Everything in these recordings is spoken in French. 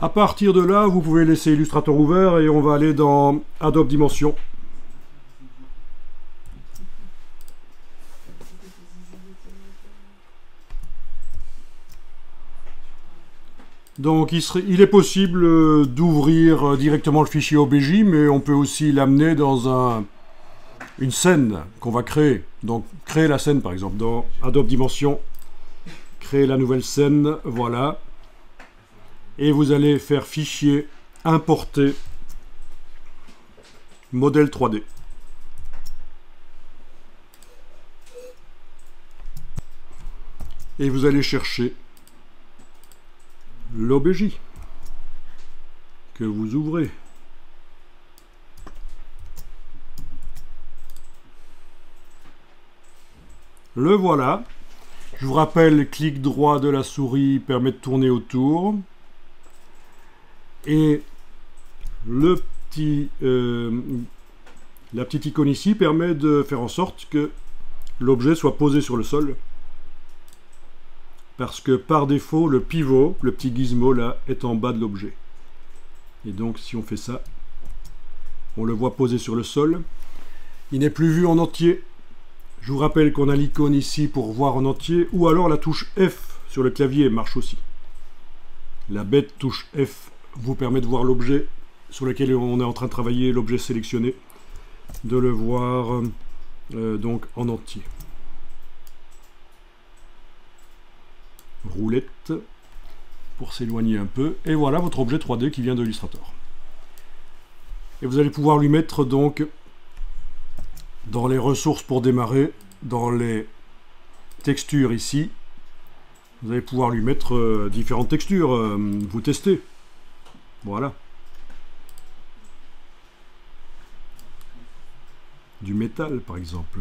À partir de là, vous pouvez laisser Illustrator ouvert et on va aller dans Adobe Dimension. Donc il est possible d'ouvrir directement le fichier OBJ, mais on peut aussi l'amener dans une scène qu'on va créer. Donc créer la scène par exemple dans Adobe Dimension, créer la nouvelle scène, voilà. Et vous allez faire fichier, importer, modèle 3D. Et vous allez chercher l'OBJ que vous ouvrez. Le voilà. Je vous rappelle, clic droit de la souris permet de tourner autour. Et la petite icône ici permet de faire en sorte que l'objet soit posé sur le sol. Parce que par défaut, le pivot, le petit gizmo là, est en bas de l'objet. Et donc si on fait ça, on le voit posé sur le sol. Il n'est plus vu en entier. Je vous rappelle qu'on a l'icône ici pour voir en entier, ou alors la touche F sur le clavier marche aussi. La bête touche F vous permet de voir l'objet sur lequel on est en train de travailler, l'objet sélectionné, de le voir donc en entier. Roulette pour s'éloigner un peu, et voilà votre objet 3D qui vient de Illustrator. Et vous allez pouvoir lui mettre donc dans les ressources pour démarrer, dans les textures ici, vous allez pouvoir lui mettre différentes textures, vous testez. Voilà. Du métal par exemple.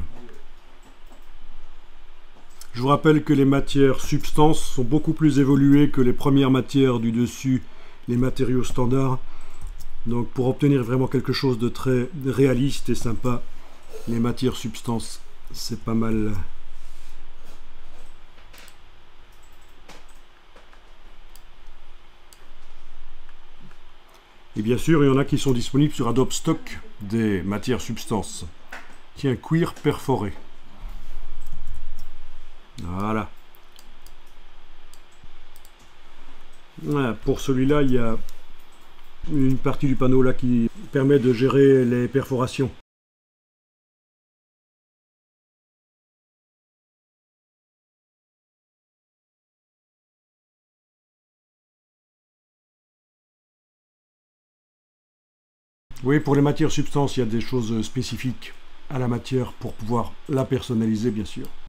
Je vous rappelle que les matières substances sont beaucoup plus évoluées que les premières matières du dessus, les matériaux standards. Donc pour obtenir vraiment quelque chose de très réaliste et sympa, les matières substances, c'est pas mal. Et bien sûr, il y en a qui sont disponibles sur Adobe Stock, des matières substances. Tiens, cuir perforé. Voilà. Voilà. Pour celui-là, il y a une partie du panneau là qui permet de gérer les perforations. Oui, pour les matières substances, il y a des choses spécifiques à la matière pour pouvoir la personnaliser, bien sûr.